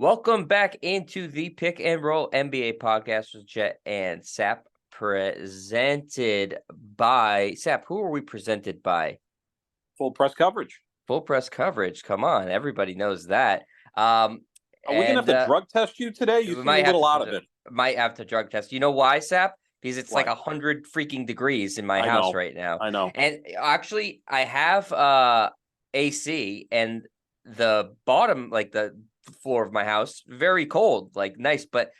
Welcome back into the Pick and Roll NBA podcast with Jet and Sap, presented by Sap. Who are we presented by? Full press coverage. Full press coverage. Come on, everybody knows that. Are we gonna have to drug test you today? You seem a little out of it. Might have to drug test. You know why, Sap? Because it's Why? like 100 freaking degrees in my house right now. I know. And actually, I have AC, and the bottom, like the floor of my house, very cold, like nice, but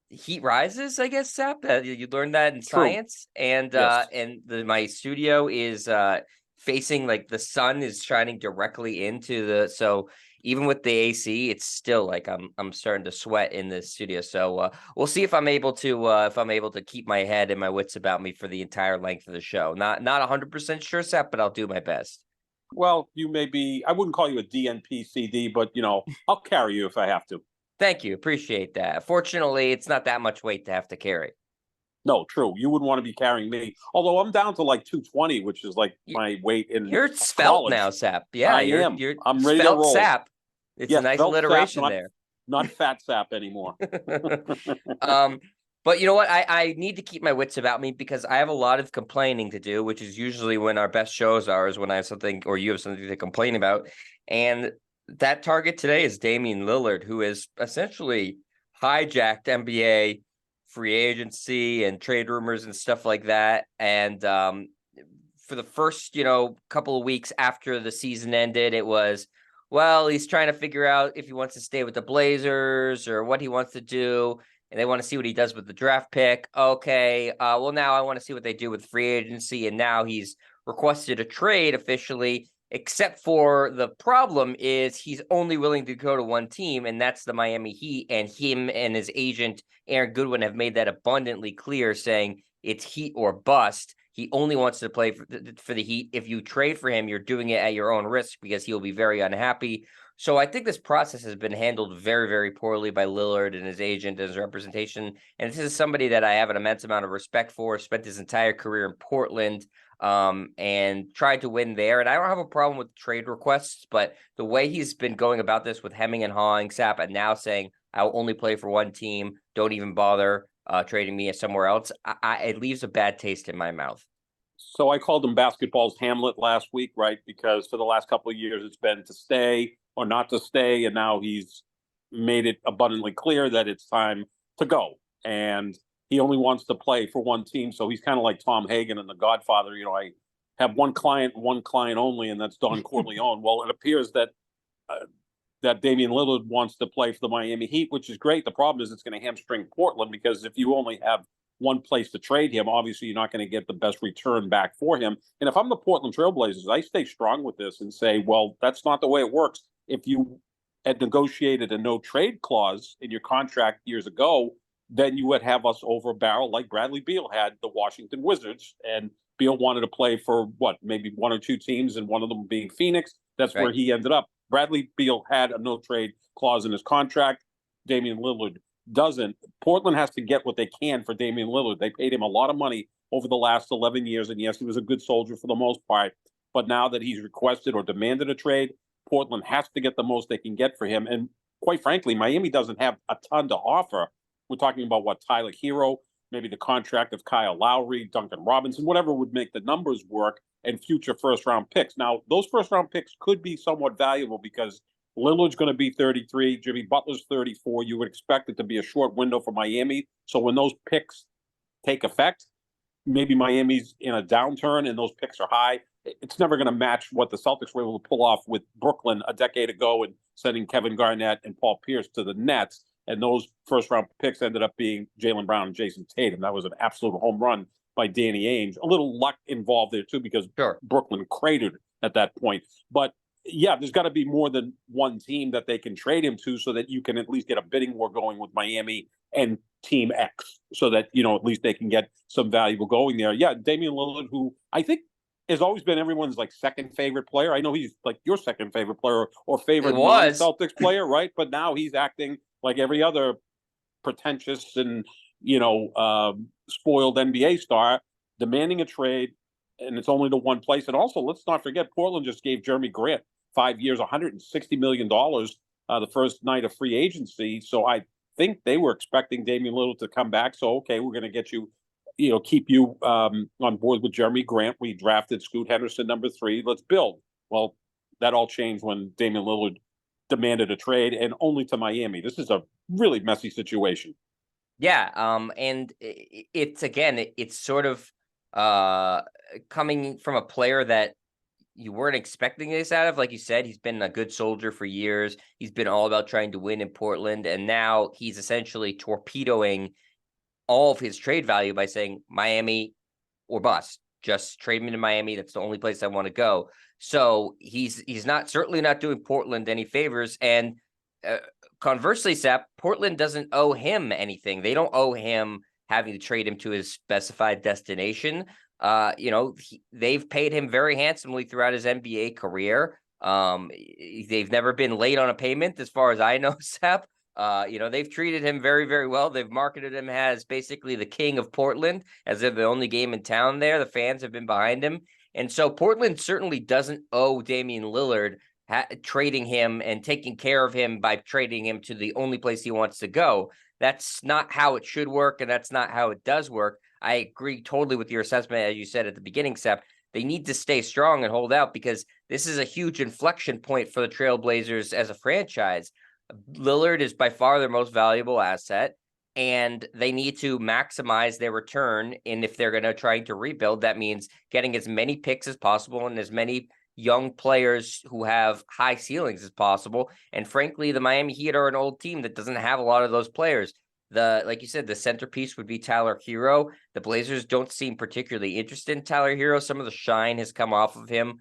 heat rises, I guess, Sap. You learned that in science. And Yes. my studio is facing, like, the sun is shining directly into so even with the AC, it's still like I'm starting to sweat in this studio. So we'll see if I'm able to keep my head and my wits about me for the entire length of the show. Not 100% sure, Sap, but I'll do my best. Well, you may be. I wouldn't call you a DNP-CD, but I'll carry you if I have to. Thank you, appreciate that. Fortunately, it's not that much weight to have to carry. No, true. You wouldn't want to be carrying me. Although I'm down to like 220, which is like my weight in You're svelte now, Sap. Yeah, I'm ready to roll. Sap. It's a nice alliteration there. Not fat Sap anymore. But you know what? I need to keep my wits about me because I have a lot of complaining to do, which is usually when our best shows are, is when I have something or you have something to complain about. And that target today is Damian Lillard, who has essentially hijacked NBA free agency and trade rumors and stuff like that. And for the first, couple of weeks after the season ended, it was, well, he's trying to figure out if he wants to stay with the Blazers or what he wants to do. And they want to see what he does with the draft pick. Okay, well, now I want to see what they do with free agency. And now he's requested a trade officially, except for the problem is he's only willing to go to one team, and that's the Miami Heat. And him and his agent, Aaron Goodwin, have made that abundantly clear, saying it's Heat or bust. He only wants to play for the Heat. If you trade for him, you're doing it at your own risk because he'll be very unhappy. So I think this process has been handled very, very poorly by Lillard and his agent and his representation. And this is somebody that I have an immense amount of respect for, spent his entire career in Portland, and tried to win there. And I don't have a problem with trade requests, but the way he's been going about this with hemming and hawing, Sap, and now saying, I'll only play for one team, don't even bother trading me somewhere else, it leaves a bad taste in my mouth. So I called him basketball's Hamlet last week, right? Because for the last couple of years, it's been to stay or not to stay. And now he's made it abundantly clear that it's time to go. And he only wants to play for one team. So he's kind of like Tom Hagen in The Godfather. I have one client only, and that's Don Corleone. Well, it appears that Damian Lillard wants to play for the Miami Heat, which is great. The problem is it's going to hamstring Portland because if you only have one place to trade him, obviously you're not going to get the best return back for him. And if I'm the Portland Trailblazers, I stay strong with this and say, well, that's not the way it works. If you had negotiated a no trade clause in your contract years ago, then you would have us over a barrel like Bradley Beal had the Washington Wizards. And Beal wanted to play for maybe one or two teams, and one of them being Phoenix. That's right. Where he ended up. Bradley Beal had a no trade clause in his contract. Damian Lillard doesn't. Portland has to get what they can for Damian Lillard. They paid him a lot of money over the last 11 years. And yes, he was a good soldier for the most part. But now that he's requested or demanded a trade, Portland has to get the most they can get for him. And quite frankly, Miami doesn't have a ton to offer. We're talking about Tyler Hero, maybe the contract of Kyle Lowry, Duncan Robinson, whatever would make the numbers work, and future first-round picks. Now, those first-round picks could be somewhat valuable because Lillard's going to be 33, Jimmy Butler's 34. You would expect it to be a short window for Miami. So when those picks take effect, maybe Miami's in a downturn and those picks are high. It's never going to match what the Celtics were able to pull off with Brooklyn a decade ago and sending Kevin Garnett and Paul Pierce to the Nets. And those first-round picks ended up being Jaylen Brown and Jason Tatum. That was an absolute home run by Danny Ainge. A little luck involved there, too, because Brooklyn cratered at that point. But, yeah, there's got to be more than one team that they can trade him to so that you can at least get a bidding war going with Miami and Team X so that, at least they can get some valuable going there. Yeah, Damian Lillard, who I think has always been everyone's second favorite player. I know he's your second favorite player or favorite non-Celtics player, right? But now he's acting like every other pretentious and, spoiled NBA star, demanding a trade, and it's only to one place. And also, let's not forget, Portland just gave Jeremy Grant 5 years, $160 million the first night of free agency. So I think they were expecting Damian Lillard to come back. So, okay, we're going to get you, keep you on board with Jeremy Grant. We drafted Scoot Henderson #3. Let's build. Well, that all changed when Damian Lillard demanded a trade, and only to Miami. This is a really messy situation. Yeah, and it's sort of coming from a player that you weren't expecting this out of. Like you said, he's been a good soldier for years. He's been all about trying to win in Portland, and now he's essentially torpedoing all of his trade value by saying Miami or bust. Just trade me to Miami. That's the only place I want to go. So he's certainly not doing Portland any favors. And conversly, Sap, Portland doesn't owe him anything. They don't owe him having to trade him to his specified destination. They've paid him very handsomely throughout his NBA career. They've never been late on a payment, as far as I know, Sap. They've treated him very, very well. They've marketed him as basically the king of Portland, as they're the only game in town there. The fans have been behind him. And so Portland certainly doesn't owe Damian Lillard trading him and taking care of him by trading him to the only place he wants to go. That's not how it should work, and that's not how it does work. I agree totally with your assessment, as you said at the beginning, Sep. They need to stay strong and hold out because this is a huge inflection point for the Trailblazers as a franchise. Lillard is by far their most valuable asset, and they need to maximize their return. And if they're going to try to rebuild, that means getting as many picks as possible and as many young players who have high ceilings as possible. And frankly, the Miami Heat are an old team that doesn't have a lot of those players. Like you said, the centerpiece would be Tyler Hero. The Blazers don't seem particularly interested in Tyler Hero. Some of the shine has come off of him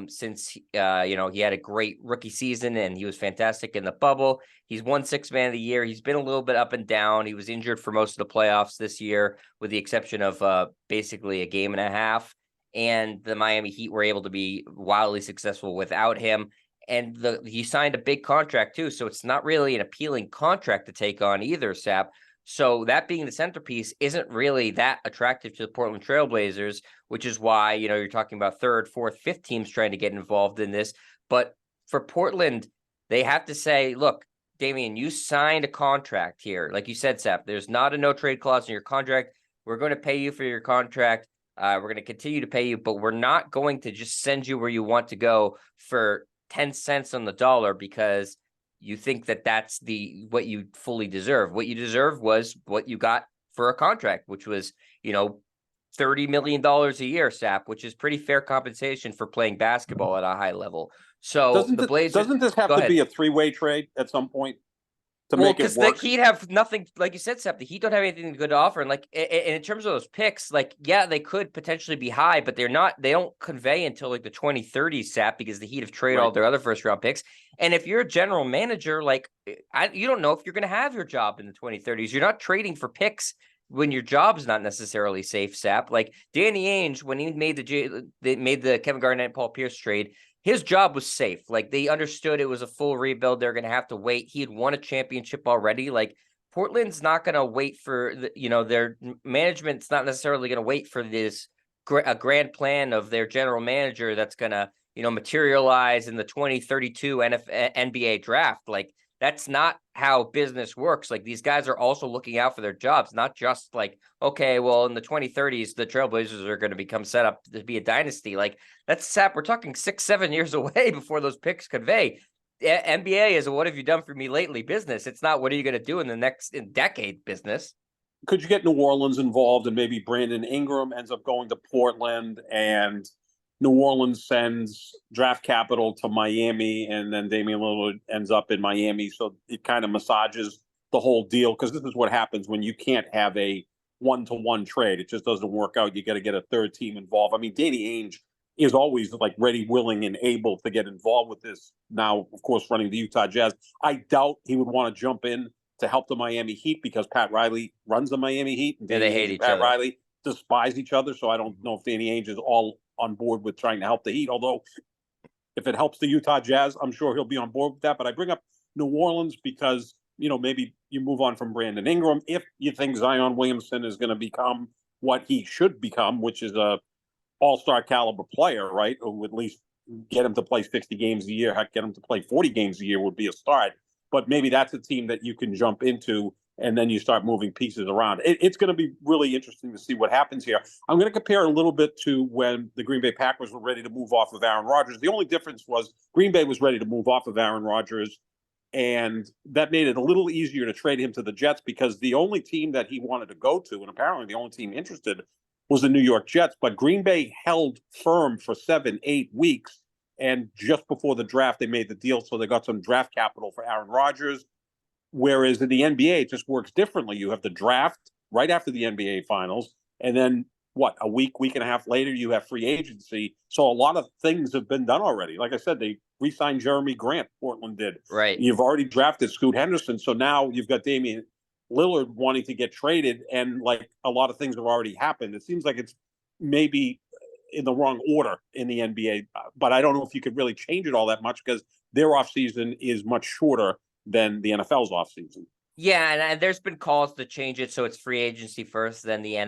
since he had a great rookie season and he was fantastic in the bubble. He's won Sixth Man of the Year. He's been a little bit up and down. He was injured for most of the playoffs this year, with the exception of basically a game and a half. And the Miami Heat were able to be wildly successful without him. And he signed a big contract too, so it's not really an appealing contract to take on either, Sap. So that being the centerpiece isn't really that attractive to the Portland Trailblazers, which is why, you're talking about third, fourth, fifth teams trying to get involved in this. But for Portland, they have to say, look, Damian, you signed a contract here. Like you said, Sap, there's not a no trade clause in your contract. We're going to pay you for your contract. We're going to continue to pay you, but we're not going to just send you where you want to go for 10 cents on the dollar because you think that that's what you fully deserve. What you deserve was what you got for a contract, which was, $30 million a year, Sap, which is pretty fair compensation for playing basketball at a high level. So Blazers, doesn't this have to be a three-way trade at some point to make it work? Because the Heat have nothing, like you said, Sep, the Heat don't have anything good to offer. And in terms of those picks, they could potentially be high, but they don't convey until the 2030s, Sep, because the Heat have traded all their other first round picks. And if you're a general manager, you don't know if you're going to have your job in the 2030s. You're not trading for picks when your job's not necessarily safe, Sap. Like Danny Ainge, when he made the Kevin Garnett and Paul Pierce trade, his job was safe. They understood it was a full rebuild. They're going to have to wait. He had won a championship already. Portland's not going to wait for their management's not necessarily going to wait for this a grand plan of their general manager that's going to materialize in the 2032 NBA draft. That's not how business works. These guys are also looking out for their jobs, not just okay, well, in the 2030s, the Trailblazers are going to become set up to be a dynasty. That's Sap. We're talking 6-7 years away before those picks convey. NBA is a what have you done for me lately business. It's not what are you going to do in the next decade business. Could you get New Orleans involved and maybe Brandon Ingram ends up going to Portland and New Orleans sends draft capital to Miami, and then Damian Lillard ends up in Miami. So it kind of massages the whole deal, because this is what happens when you can't have a one-to-one trade. It just doesn't work out. You got to get a third team involved. I mean, Danny Ainge is always ready, willing, and able to get involved with this. Now, of course, running the Utah Jazz, I doubt he would want to jump in to help the Miami Heat because Pat Riley runs the Miami Heat, and they hate each other. Pat Riley despise each other. So I don't know if Danny Ainge is all on board with trying to help the Heat, although if it helps the Utah Jazz, I'm sure he'll be on board with that. But I bring up New Orleans because, maybe you move on from Brandon Ingram if you think Zion Williamson is going to become what he should become, which is a all-star caliber player, right? Or at least get him to play 60 games a year, heck, get him to play 40 games a year would be a start. But maybe that's a team that you can jump into, and then you start moving pieces around. It's going to be really interesting to see what happens here. I'm going to compare a little bit to when the Green Bay Packers were ready to move off of Aaron Rodgers. The only difference was Green Bay was ready to move off of Aaron Rodgers, and that made it a little easier to trade him to the Jets because the only team that he wanted to go to, and apparently the only team interested, was the New York Jets. But Green Bay held firm for 7-8 weeks, and just before the draft, they made the deal, so they got some draft capital for Aaron Rodgers. Whereas in the NBA, it just works differently. You have the draft right after the NBA finals, and then a week and a half later, you have free agency. So a lot of things have been done already. Like I said, they re-signed Jeremy Grant, Portland did. Right. You've already drafted Scoot Henderson. So now you've got Damian Lillard wanting to get traded, and like a lot of things have already happened. It seems like it's maybe in the wrong order in the NBA, but I don't know if you could really change it all that much because their offseason is much shorter than the NFL's offseason. Yeah, and there's been calls to change it so it's free agency first, then the then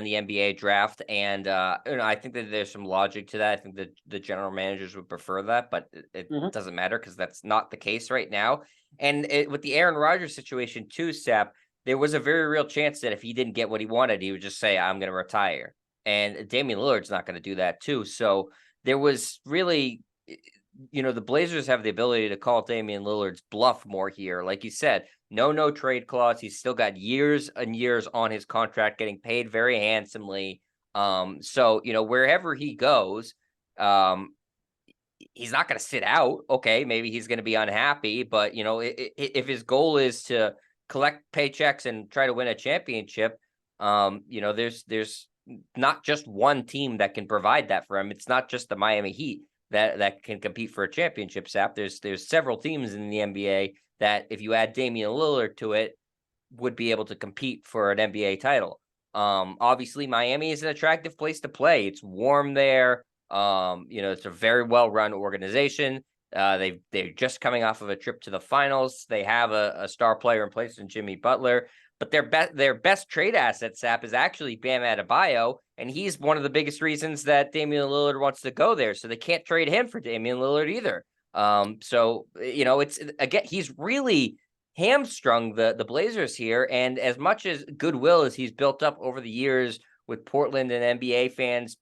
the NBA draft, and I think that there's some logic to that. I think that the general managers would prefer that, but it doesn't matter because that's not the case right now. And with the Aaron Rodgers situation too, Sap, there was a very real chance that if he didn't get what he wanted, he would just say, "I'm going to retire," and Damian Lillard's not going to do that too. So there was really. The Blazers have the ability to call Damian Lillard's bluff more here. Like you said, no trade clause. He's still got years and years on his contract, getting paid very handsomely. So wherever he goes, he's not going to sit out. Okay, maybe he's going to be unhappy, but if his goal is to collect paychecks and try to win a championship, there's not just one team that can provide that for him. It's not just the Miami Heat that can compete for a championship, Sap. There's several teams in the NBA that, if you add Damian Lillard to it, would be able to compete for an NBA title. Obviously, Miami is an attractive place to play. It's warm there. It's a very well-run organization. They're just coming off of a trip to the finals. They have a star player in place in Jimmy Butler. But their best trade asset, Sap, is actually Bam Adebayo, and he's one of the biggest reasons that Damian Lillard wants to go there. So they can't trade him for Damian Lillard either. It's again, he's really hamstrung the Blazers here. And as much as goodwill as he's built up over the years with Portland and NBA fans,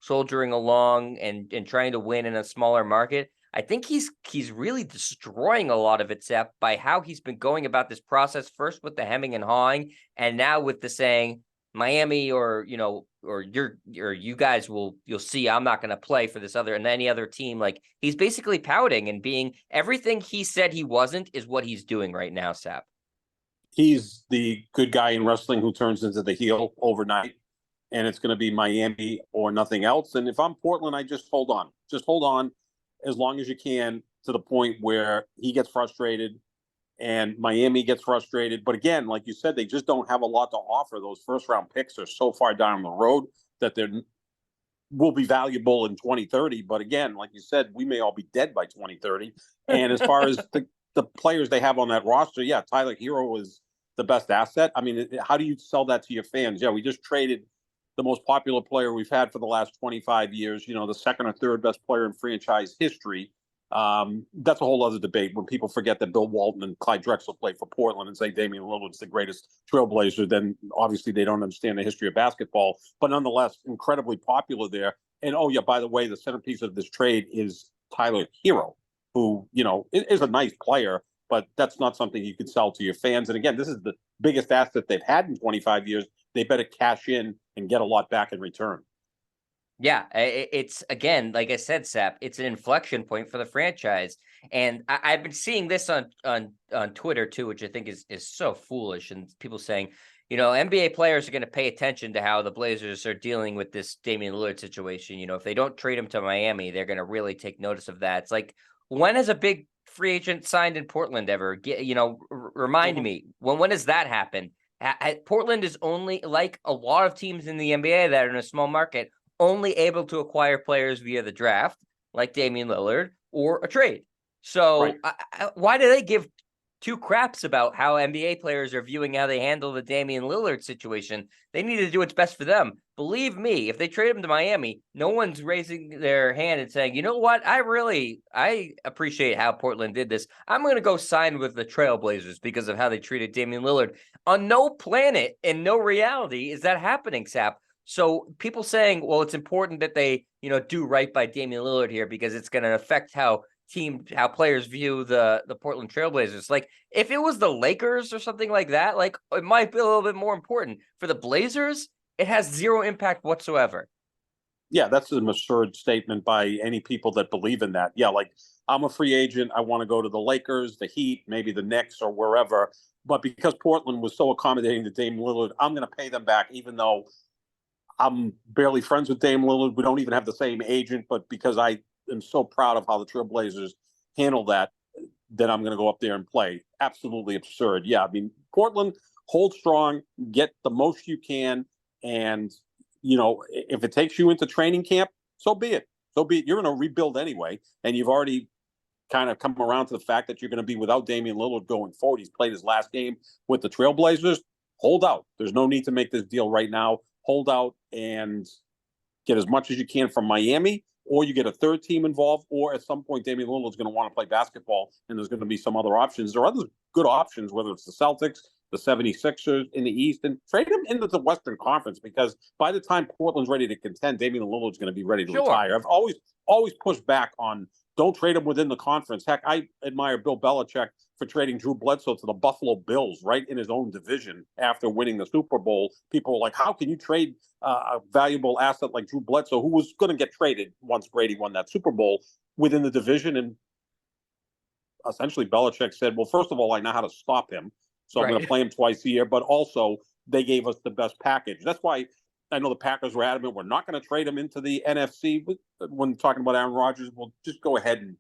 soldiering along and trying to win in a smaller market, I think he's really destroying a lot of it, Seth, by how he's been going about this process, first with the hemming and hawing, and now with the saying, Miami or you guys you'll see I'm not going to play for this other and any other team. Like, he's basically pouting and being everything he said he wasn't is what he's doing right now, Sap. He's the good guy in wrestling who turns into the heel overnight, and it's going to be Miami or nothing else. And if I'm Portland, I just hold on. Just hold on as long as you can to the point where he gets frustrated and Miami gets frustrated. But again, like you said, they just don't have a lot to offer. Those first-round picks are so far down the road that they will be valuable in 2030. But again, like you said, we may all be dead by 2030. And as far as the players they have on that roster, yeah, Tyler Hero is the best asset. I mean, how do you sell that to your fans? Yeah, we just traded the most popular player we've had for the last 25 years, the second or third best player in franchise history. That's a whole other debate when people forget that Bill Walton and Clyde Drexler played for Portland and say Damian Lillard's the greatest trailblazer. Then obviously they don't understand the history of basketball, but nonetheless, incredibly popular there. And oh yeah, by the way, the centerpiece of this trade is Tyler Hero, who, is a nice player, but that's not something you can sell to your fans. And again, this is the biggest asset they've had in 25 years. They better cash in and get a lot back in return. Yeah, it's, again, like I said, Sap, it's an inflection point for the franchise. And I've been seeing this on Twitter too, which I think is so foolish. And people saying, NBA players are going to pay attention to how the Blazers are dealing with this Damian Lillard situation. If they don't trade him to Miami, they're going to really take notice of that. It's like, when has a big free agent signed in Portland ever? Remind me, when does that happen? Portland is only, like a lot of teams in the NBA that are in a small market, only able to acquire players via the draft, like Damian Lillard, or a trade. So right. Why do they give two craps about how NBA players are viewing how they handle the Damian Lillard situation. They need to do what's best for them. Believe me, if they trade him to Miami, no one's raising their hand and saying, you know what, I appreciate how Portland did this. I'm going to go sign with the Trailblazers because of how they treated Damian Lillard. On no planet and no reality is that happening, Sap. So people saying, well, it's important that they, do right by Damian Lillard here because it's going to affect how players view the Portland Trailblazers. Like if it was the Lakers or something like that, like it might be a little bit more important. For the Blazers, it has zero impact whatsoever. Yeah, that's an absurd statement by any people that believe in that. Yeah, like I'm a free agent. I want to go to the Lakers, the Heat, maybe the Knicks or wherever. But because Portland was so accommodating to Dame Lillard, I'm going to pay them back, even though I'm barely friends with Dame Lillard. We don't even have the same agent, but because I am so proud of how the Trailblazers handle that I'm going to go up there and play. Absolutely absurd. Yeah, I mean, Portland, hold strong, get the most you can, and if it takes you into training camp, so be it. So be it. You're going to rebuild anyway, and you've already kind of come around to the fact that you're going to be without Damian Lillard going forward. He's played his last game with the Trailblazers. Hold out. There's no need to make this deal right now. Hold out and get as much as you can from Miami, or you get a third team involved, or at some point Damian Lillard's going to want to play basketball, and there's going to be some other options. There are other good options, whether it's the Celtics, the 76ers in the East, and trade him into the Western Conference, because by the time Portland's ready to contend, Damian Lillard's going to be ready to retire. I've always pushed back on don't trade him within the conference. Heck, I admire Bill Belichick for trading Drew Bledsoe to the Buffalo Bills right in his own division after winning the Super Bowl. People were like, how can you trade a valuable asset like Drew Bledsoe, who was going to get traded once Brady won that Super Bowl, within the division? And essentially Belichick said, well, first of all, I know how to stop him, so I'm going to play him twice a year, but also they gave us the best package. That's why I know the Packers were adamant we're not going to trade him into the NFC. When talking about Aaron Rodgers, well, just go ahead and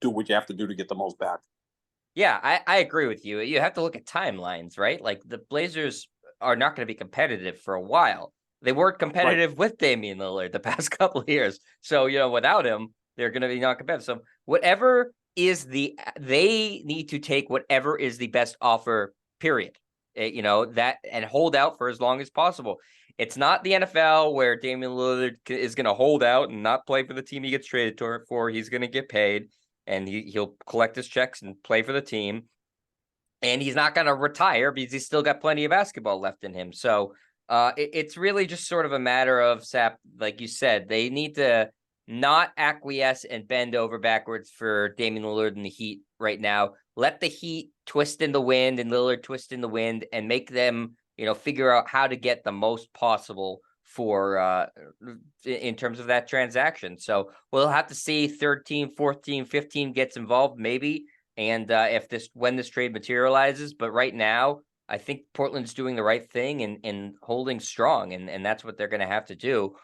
do what you have to do to get the most back. Yeah, I agree with you. You have to look at timelines, right? Like the Blazers are not going to be competitive for a while. They weren't competitive with Damian Lillard the past couple of years. So, without him, they're going to be not competitive. So whatever is they need to take whatever is the best offer, period. That and hold out for as long as possible. It's not the NFL where Damian Lillard is going to hold out and not play for the team he gets traded for. He's going to get paid and he'll collect his checks and play for the team. And he's not going to retire because he's still got plenty of basketball left in him. So it's really just sort of a matter of, Sap, like you said, they need to not acquiesce and bend over backwards for Damian Lillard and the Heat right now. Let the Heat twist in the wind and Lillard twist in the wind and make them, figure out how to get the most possible for in terms of that transaction. So we'll have to see 3rd team, 4th team, 5th team gets involved maybe. And when this trade materializes, but right now, I think Portland's doing the right thing and holding strong, and that's what they're going to have to do.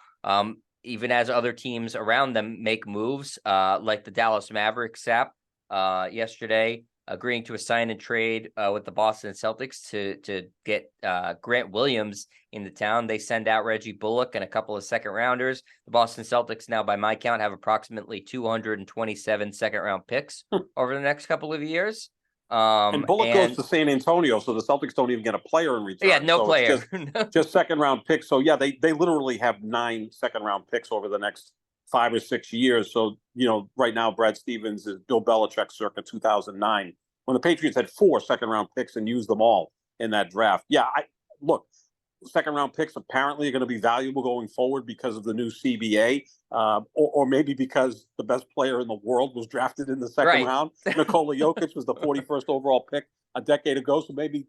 Even as other teams around them make moves, like the Dallas Mavericks, Sap, yesterday, agreeing to a sign and trade with the Boston Celtics to get Grant Williams into town. They send out Reggie Bullock and a couple of second rounders. The Boston Celtics now, by my count, have approximately 227 second round picks over the next couple of years. And Bullock goes to San Antonio, so the Celtics don't even get a player in return. Yeah, no player. Just second round picks. So yeah, they literally have 9 second round picks over the next 5 or 6 years. So, right now Brad Stevens is Bill Belichick circa 2009, when the Patriots had 4 second round picks and used them all in that draft. Yeah, second round picks apparently are going to be valuable going forward because of the new CBA, or maybe because the best player in the world was drafted in the second round. Nikola Jokic was the 41st overall pick a decade ago. So maybe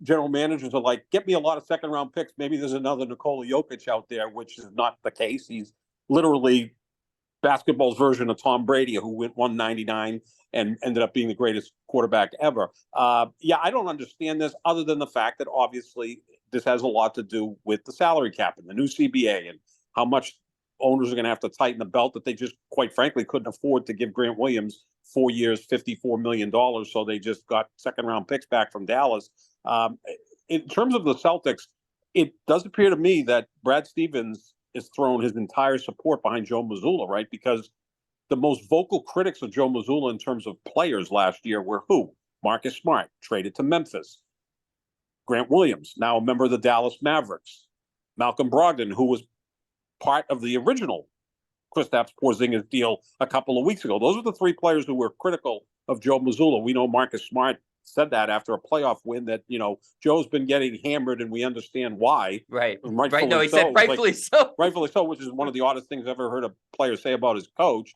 general managers are like, get me a lot of second round picks. Maybe there's another Nikola Jokic out there, which is not the case. He's literally basketball's version of Tom Brady, who went 199 and ended up being the greatest quarterback ever. I don't understand this, other than the fact that obviously this has a lot to do with the salary cap and the new CBA and how much owners are going to have to tighten the belt that they just, quite frankly, couldn't afford to give Grant Williams 4 years, $54 million. So they just got second round picks back from Dallas. In terms of the Celtics, it does appear to me that Brad Stevens has thrown his entire support behind Joe Mazzulla, right? Because the most vocal critics of Joe Mazzulla in terms of players last year were who? Marcus Smart traded to Memphis. Grant Williams, now a member of the Dallas Mavericks. Malcolm Brogdon, who was part of the original Kristaps Porzingis deal a couple of weeks ago. Those are the three players who were critical of Joe Mazzulla. We know Marcus Smart said that after a playoff win that, Joe's been getting hammered and we understand why. Right. Rightfully No, he so. said rightfully so. Rightfully so, which is one of the oddest things I've ever heard a player say about his coach.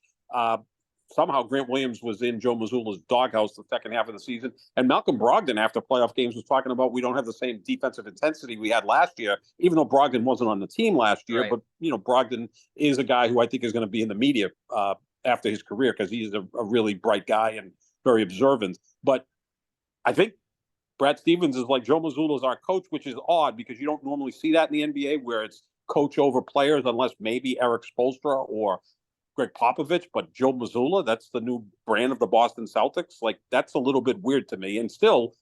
Somehow Grant Williams was in Joe Mazzulla's doghouse the second half of the season. And Malcolm Brogdon, after playoff games, was talking about we don't have the same defensive intensity we had last year, even though Brogdon wasn't on the team last year. Right. But, Brogdon is a guy who I think is going to be in the media after his career because he's a really bright guy and very observant. But I think Brad Stevens is like Joe Mazzulla is our coach, which is odd because you don't normally see that in the NBA where it's coach over players unless maybe Eric Spoelstra or Greg Popovich, but Joe Mazzulla, that's the new brand of the Boston Celtics. Like, that's a little bit weird to me. And still,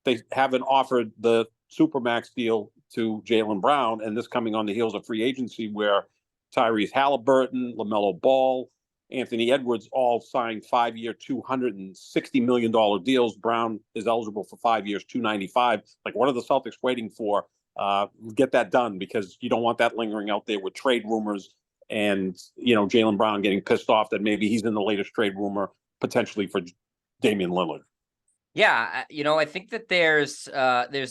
they haven't offered the Supermax deal to Jaylen Brown, and this coming on the heels of free agency where Tyrese Halliburton, LaMelo Ball, Anthony Edwards all signed 5-year, $260 million deals. Brown is eligible for 5 years, $295. Like, what are the Celtics waiting for? Get that done because you don't want that lingering out there with trade rumors and, Jaylen Brown getting pissed off that maybe he's in the latest trade rumor potentially for Damian Lillard. Yeah, I think that there's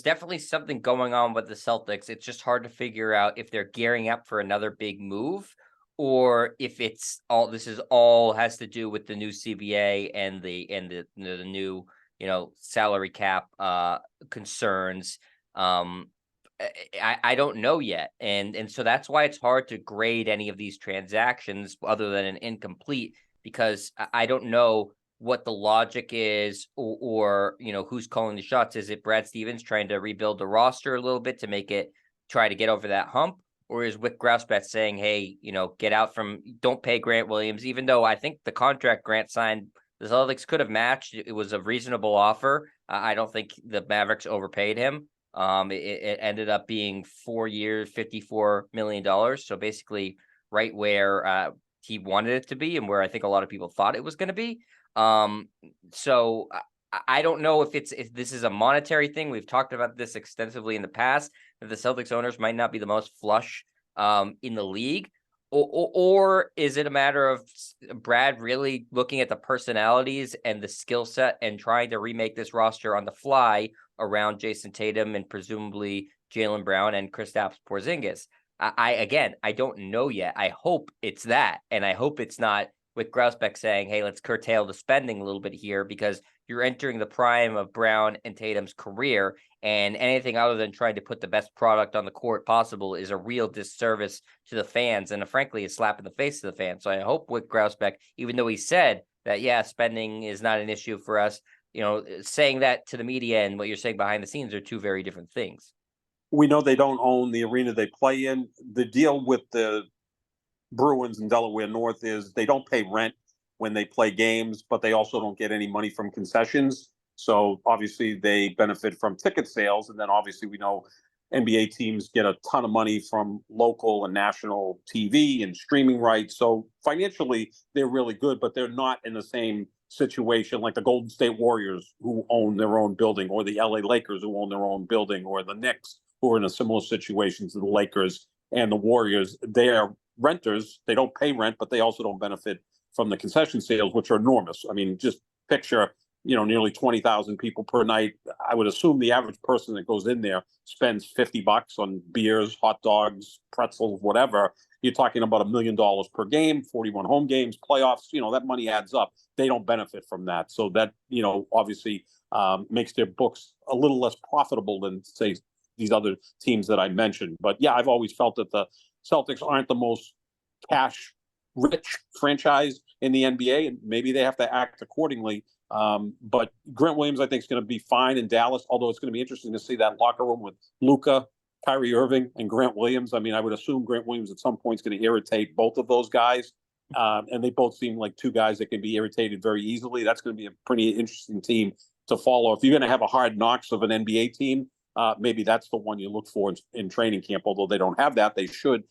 definitely something going on with the Celtics. It's just hard to figure out if they're gearing up for another big move or if this is all has to do with the new CBA and the new, salary cap concerns. I don't know yet. And so that's why it's hard to grade any of these transactions other than an incomplete, because I don't know what the logic is or who's calling the shots. Is it Brad Stevens trying to rebuild the roster a little bit to try to get over that hump? Or is Wyc Grousbeck saying, hey, don't pay Grant Williams, even though I think the contract Grant signed, the Celtics could have matched. It was a reasonable offer. I don't think the Mavericks overpaid him. It ended up being 4 years, $54 million. So basically right where he wanted it to be and where I think a lot of people thought it was going to be. So I don't know if this is a monetary thing. We've talked about this extensively in the past, that the Celtics owners might not be the most flush in the league. Or is it a matter of Brad really looking at the personalities and the skill set and trying to remake this roster on the fly around Jason Tatum and presumably Jaylen Brown and Kristaps Porzingis? I don't know yet. I hope it's that, and I hope it's not with Grousbeck saying, hey, let's curtail the spending a little bit here because you're entering the prime of Brown and Tatum's career, and anything other than trying to put the best product on the court possible is a real disservice to the fans and frankly a slap in the face to the fans. So I hope with Grousbeck, even though he said that, yeah, spending is not an issue for us, saying that to the media and what you're saying behind the scenes are two very different things. We know they don't own the arena they play in. The deal with the Bruins in Delaware North is they don't pay rent when they play games, but they also don't get any money from concessions. So obviously they benefit from ticket sales. And then obviously we know NBA teams get a ton of money from local and national TV and streaming rights. So financially they're really good, but they're not in the same situation like the Golden State Warriors who own their own building, or the LA Lakers who own their own building, or the Knicks who are in a similar situation to the Lakers and the Warriors. They're renters. They don't pay rent, but they also don't benefit from the concession sales, which are enormous. I mean, just picture, nearly 20,000 people per night. I would assume the average person that goes in there spends $50 on beers, hot dogs, pretzels, whatever. You're talking about $1 million per game, 41 home games, playoffs. That money adds up. They don't benefit from that. So that, obviously makes their books a little less profitable than, say, these other teams that I mentioned. But yeah, I've always felt that the Celtics aren't the most cash rich franchise in the NBA, and maybe they have to act accordingly. But Grant Williams, I think, is going to be fine in Dallas, although it's going to be interesting to see that locker room with Luka, Kyrie Irving, and Grant Williams. I mean, I would assume Grant Williams at some point is going to irritate both of those guys. And they both seem like two guys that can be irritated very easily. That's going to be a pretty interesting team to follow. If you're going to have a hard knocks of an NBA team, maybe that's the one you look for in training camp, although they don't have that. They should.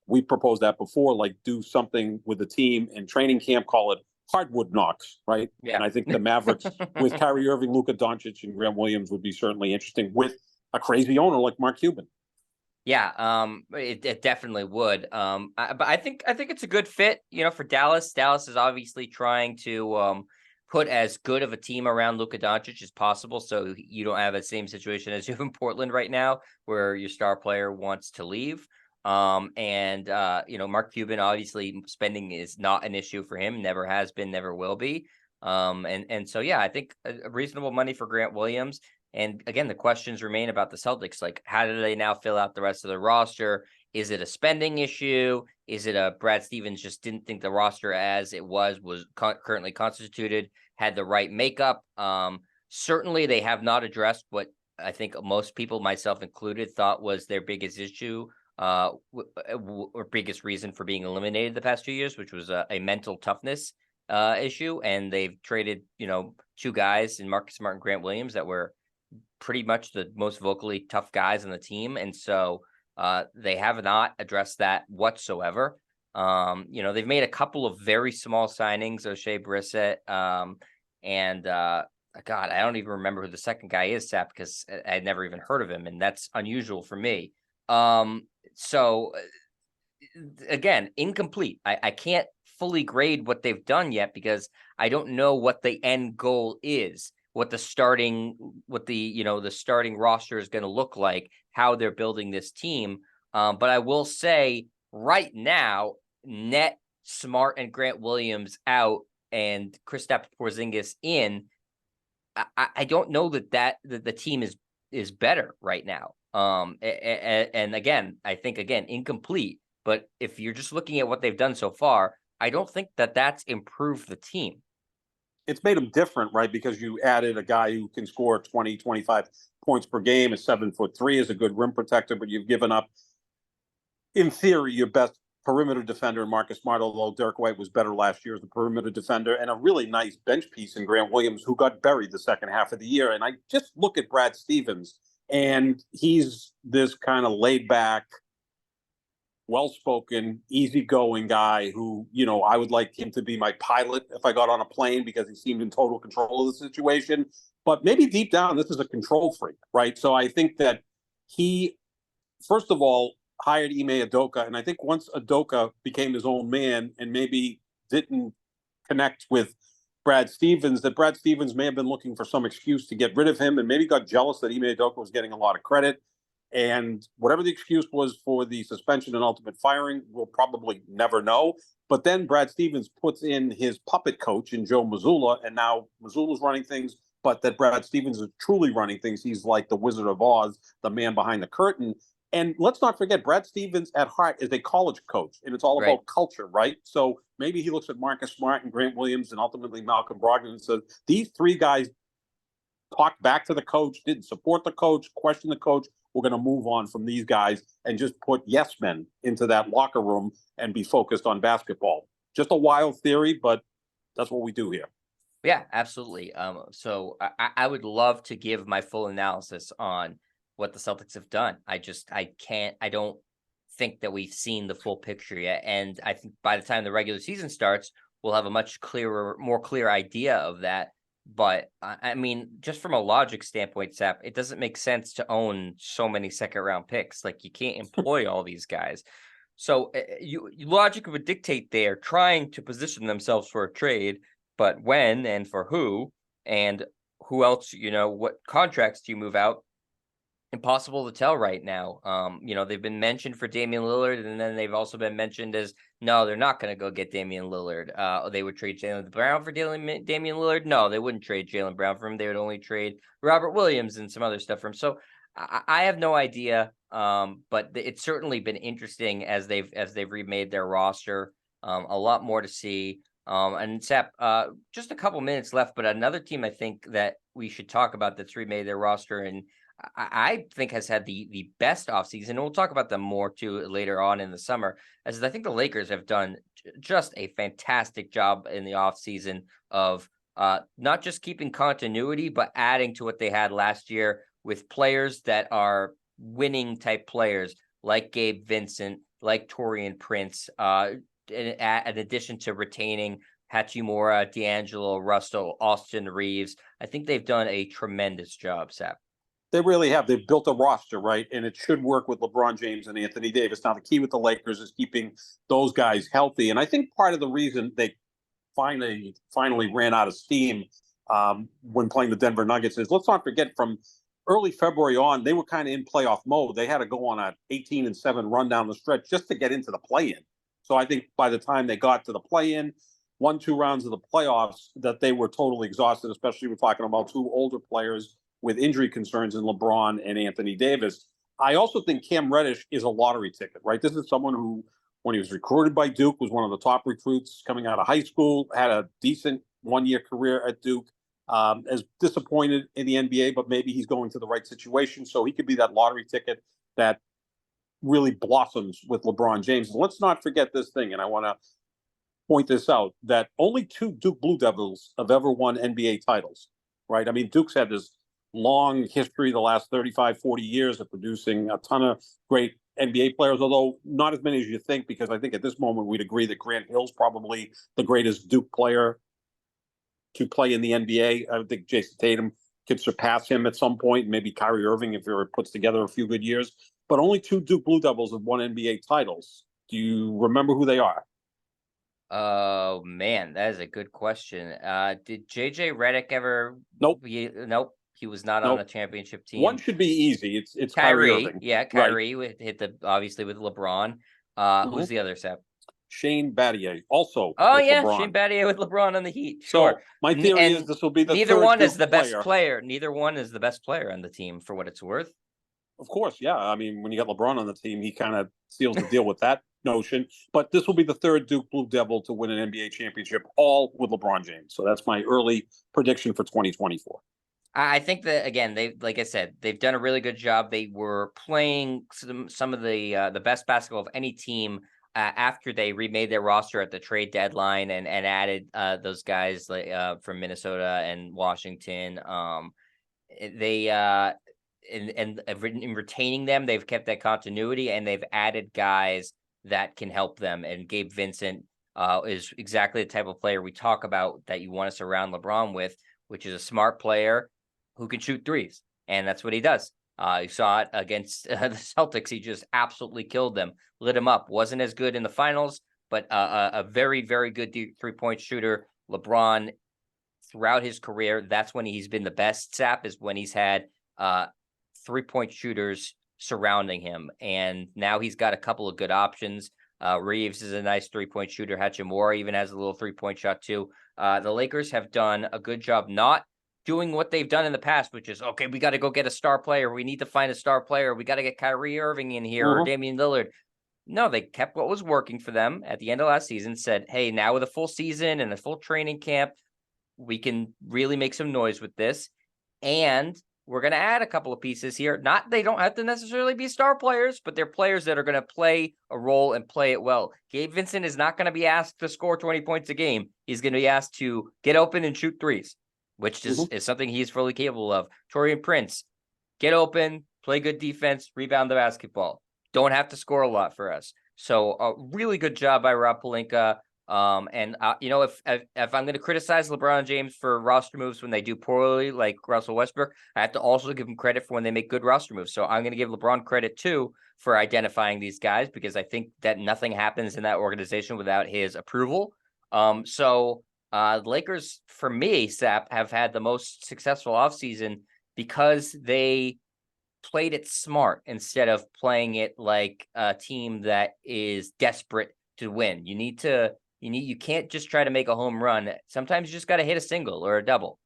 We proposed that before, like do something with the team in training camp, call it hardwood knocks, right? Yeah. And I think the Mavericks with Kyrie Irving, Luka Doncic, and Grant Williams would be certainly interesting with a crazy owner like Mark Cuban. Yeah, it definitely would. But I think it's a good fit, for Dallas. Dallas is obviously trying to put as good of a team around Luka Doncic as possible, so you don't have the same situation as you have in Portland right now, where your star player wants to leave. And Mark Cuban, obviously spending is not an issue for him, never has been, never will be. And so yeah, I think a reasonable money for Grant Williams. And again, the questions remain about the Celtics. Like, how do they now fill out the rest of the roster? Is it a spending issue? Is it a Brad Stevens just didn't think the roster as it was currently constituted had the right makeup? Certainly, they have not addressed what I think most people, myself included, thought was their biggest issue or biggest reason for being eliminated the past 2 years, which was a mental toughness issue. And they've traded, two guys in Marcus Smart and Grant Williams that were pretty much the most vocally tough guys on the team. And so they have not addressed that whatsoever. They've made a couple of very small signings, O'Shea Brissett, and God, I don't even remember who the second guy is, Sap, because I'd never even heard of him, and that's unusual for me. So again, incomplete. I can't fully grade what they've done yet because I don't know what the end goal is, what the starting roster is going to look like, how they're building this team. But I will say right now, net Smart and Grant Williams out and Kristaps Porzingis in, I don't know that the team is better right now. And again, I think incomplete. But if you're just looking at what they've done so far, I don't think that's improved the team. It's made them different, right? Because you added a guy who can score 20, 25 points per game, is 7'3", is a good rim protector, but you've given up, in theory, your best perimeter defender in Marcus Smart, although Derek White was better last year as a perimeter defender, and a really nice bench piece in Grant Williams, who got buried the second half of the year. And I just look at Brad Stevens, and he's this kind of laid back, well-spoken, easygoing guy who, I would like him to be my pilot if I got on a plane because he seemed in total control of the situation. But maybe deep down, this is a control freak, right? So I think that he, first of all, hired Ime Udoka. And I think once Udoka became his own man and maybe didn't connect with Brad Stevens, that Brad Stevens may have been looking for some excuse to get rid of him and maybe got jealous that Ime Udoka was getting a lot of credit. And whatever the excuse was for the suspension and ultimate firing, we'll probably never know. But then Brad Stevens puts in his puppet coach in Joe Mazzulla, and now Mazzulla's running things, but that Brad Stevens is truly running things. He's like the Wizard of Oz, the man behind the curtain. And let's not forget, Brad Stevens at heart is a college coach, and it's all about culture, right? So maybe he looks at Marcus Smart and Grant Williams and ultimately Malcolm Brogdon and says, these three guys talked back to the coach, didn't support the coach, questioned the coach. We're going to move on from these guys and just put yes men into that locker room and be focused on basketball. Just a wild theory, but that's what we do here. Yeah, absolutely. So I would love to give my full analysis on what the Celtics have done. I don't think that we've seen the full picture yet. And I think by the time the regular season starts, we'll have a much more clear idea of that. But I mean, just from a logic standpoint, Sap, it doesn't make sense to own so many second round picks. Like, you can't employ all these guys. So logic would dictate they're trying to position themselves for a trade, but when and for who and who else, what contracts do you move out? Impossible to tell right now. They've been mentioned for Damian Lillard, and then they've also been mentioned as, no, they're not going to go get Damian Lillard. They would trade Jaylen Brown for Damian Lillard. No, they wouldn't trade Jaylen Brown for him. They would only trade Robert Williams and some other stuff for him. So I have no idea. But it's certainly been interesting as they've remade their roster. A lot more to see. And Sap, just a couple minutes left, but another team I think that we should talk about that's remade their roster and I think has had the best offseason, and we'll talk about them more too later on in the summer, as I think the Lakers have done just a fantastic job in the offseason of not just keeping continuity, but adding to what they had last year with players that are winning type players like Gabe Vincent, like Taurean Prince, in addition to retaining Hachimura, D'Angelo, Russell, Austin Reeves. I think they've done a tremendous job, Sap. They really have. They've built a roster, right? And it should work with LeBron James and Anthony Davis. Now, the key with the Lakers is keeping those guys healthy. And I think part of the reason they finally ran out of steam when playing the Denver Nuggets is, let's not forget, from early February on, they were kind of in playoff mode. They had to go on a 18-7 run down the stretch just to get into the play-in. So I think by the time they got to the play-in, 1-2 rounds of the playoffs, that they were totally exhausted, especially we're talking about two older players with injury concerns in LeBron and Anthony Davis. I also think Cam Reddish is a lottery ticket, right? This is someone who, when he was recruited by Duke, was one of the top recruits coming out of high school, had a decent one-year career at Duke, is disappointed in the NBA, but maybe he's going to the right situation. So he could be that lottery ticket that really blossoms with LeBron James. And let's not forget this thing, and I want to point this out, that only two Duke Blue Devils have ever won NBA titles, right? I mean, Duke's had this long history the last 35, 40 years of producing a ton of great NBA players, although not as many as you think, because I think at this moment we'd agree that Grant Hill's probably the greatest Duke player to play in the NBA. I think Jason Tatum could surpass him at some point, maybe Kyrie Irving if he puts together a few good years. But only two Duke Blue Devils have won NBA titles. Do you remember who they are? Oh man, that is a good question. Did JJ Redick ever? Nope. Nope. He was not on Nope. a championship team. One should be easy. It's Kyrie Kyrie, Irving. yeah, Right. Kyrie hit the obviously with LeBron. Who's the other, Sep? Shane Battier, also Oh with yeah, Shane LeBron. Battier with LeBron on the Heat. So Sure. my theory is And this will be the neither third one is Duke the best player. player. Neither one is the best player on the team for what it's worth. Of course, yeah. I mean, when you got LeBron on the team, he kind of seals the deal with that notion. But this will be the third Duke Blue Devil to win an NBA championship, all with LeBron James. So that's my early prediction for 2024. I think that again, they like I said, they've done a really good job. They were playing some of the best basketball of any team after they remade their roster at the trade deadline and added those guys like from Minnesota and Washington. They in retaining them, they've kept that continuity and they've added guys that can help them. And Gabe Vincent is exactly the type of player we talk about that you want to surround LeBron with, which is a smart player who can shoot threes. And that's what he does. You saw it against the Celtics. He just absolutely killed them, lit him up. Wasn't as good in the finals, but a very, very good three-point shooter. LeBron, throughout his career, that's when he's been the best, Sap, is when he's had three-point shooters surrounding him. And now he's got a couple of good options. Reeves is a nice three-point shooter. Hachimura even has a little three-point shot too. The Lakers have done a good job not doing what they've done in the past, which is, okay, we got to go get a star player. We need to find a star player. We got to get Kyrie Irving in here or Damian Lillard. No, they kept what was working for them at the end of last season, said, hey, now with a full season and a full training camp, we can really make some noise with this. And we're going to add a couple of pieces here. They don't have to necessarily be star players, but they're players that are going to play a role and play it well. Gabe Vincent is not going to be asked to score 20 points a game. He's going to be asked to get open and shoot threes, which is something he's fully capable of. Taurean Prince, get open, play good defense, rebound the basketball. Don't have to score a lot for us. So a really good job by Rob Pelinka. If I'm going to criticize LeBron James for roster moves when they do poorly, like Russell Westbrook, I have to also give him credit for when they make good roster moves. So I'm going to give LeBron credit too for identifying these guys, because I think that nothing happens in that organization without his approval. The Lakers, for me, Sap, have had the most successful offseason because they played it smart instead of playing it like a team that is desperate to win. You can't just try to make a home run. Sometimes you just got to hit a single or a double.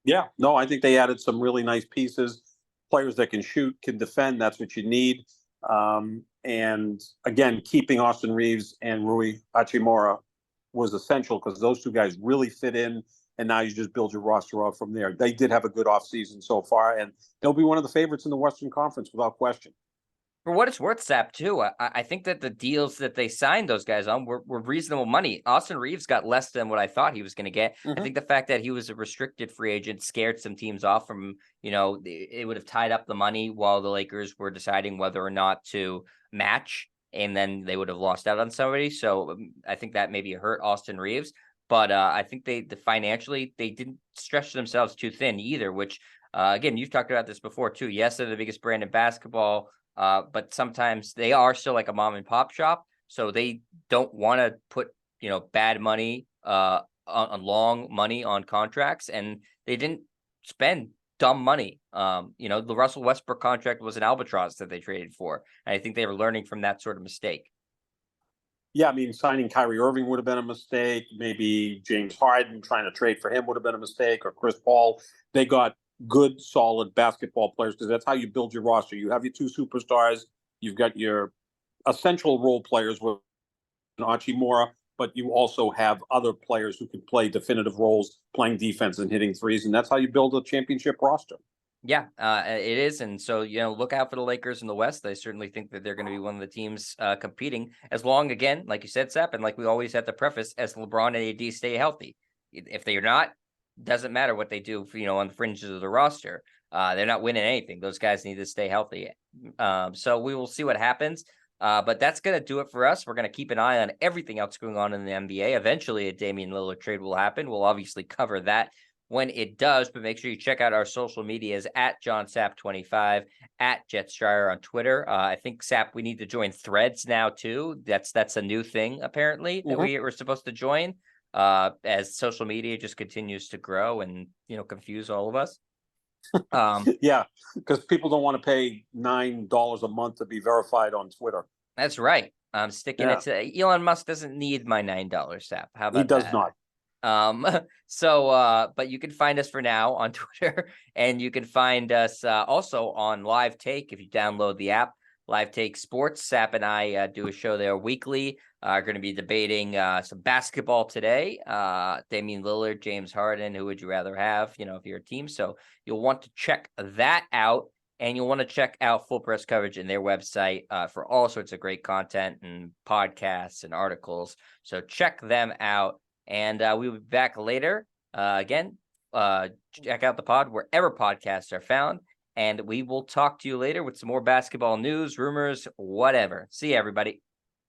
Yeah, no, I think they added some really nice pieces. Players that can shoot, can defend. That's what you need. And again, keeping Austin Reeves and Rui Hachimura was essential because those two guys really fit in. And now you just build your roster up from there. They did have a good offseason so far, and they'll be one of the favorites in the Western Conference without question. For what it's worth, Sap, too, I think that the deals that they signed those guys on were reasonable money. Austin Reeves got less than what I thought he was going to get. I think the fact that he was a restricted free agent scared some teams off from, it would have tied up the money while the Lakers were deciding whether or not to match, and then they would have lost out on somebody. So I think that maybe hurt Austin Reeves. But I think financially they didn't stretch themselves too thin either, which again, you've talked about this before too. Yes, they're the biggest brand in basketball, but sometimes they are still like a mom and pop shop. So they don't want to put, bad money, on long money on contracts, and they didn't spend dumb money. The Russell Westbrook contract was an albatross that they traded for. And I think they were learning from that sort of mistake. Yeah, I mean, signing Kyrie Irving would have been a mistake. Maybe James Harden trying to trade for him would have been a mistake, or Chris Paul. They got good, solid basketball players because that's how you build your roster. You have your two superstars. You've got your essential role players with Achimura, but you also have other players who can play definitive roles, playing defense and hitting threes, and that's how you build a championship roster. Yeah, it is. And so, look out for the Lakers in the West. I certainly think that they're going to be one of the teams competing, as long, again, like you said, Sep, and like we always have to preface, as LeBron and AD stay healthy. If they are not, doesn't matter what they do for, on the fringes of the roster. They're not winning anything. Those guys need to stay healthy. So we will see what happens. But that's going to do it for us. We're going to keep an eye on everything else going on in the NBA. Eventually, a Damian Lillard trade will happen. We'll obviously cover that when it does, but make sure you check out our social medias at JohnSapp25, at Jetstryer on Twitter. I think, Sapp, we need to join Threads now too. That's a new thing apparently that we were supposed to join, as social media just continues to grow and confuse all of us. Yeah, because people don't want to pay $9 a month to be verified on Twitter. That's right. I'm sticking it to Elon Musk. Doesn't need my $9, Sapp. How about that? He does that? not. But you can find us for now on Twitter, and you can find us also on Live Take if you download the app. Live Take Sports. Sap and I do a show there weekly. Are going to be debating some basketball today. Damian Lillard, James Harden. Who would you rather have? If you're a team, so you'll want to check that out, and you'll want to check out Full Press Coverage in their website for all sorts of great content and podcasts and articles. So check them out. And we'll be back later. Again, check out the pod wherever podcasts are found. And we will talk to you later with some more basketball news, rumors, whatever. See you, everybody.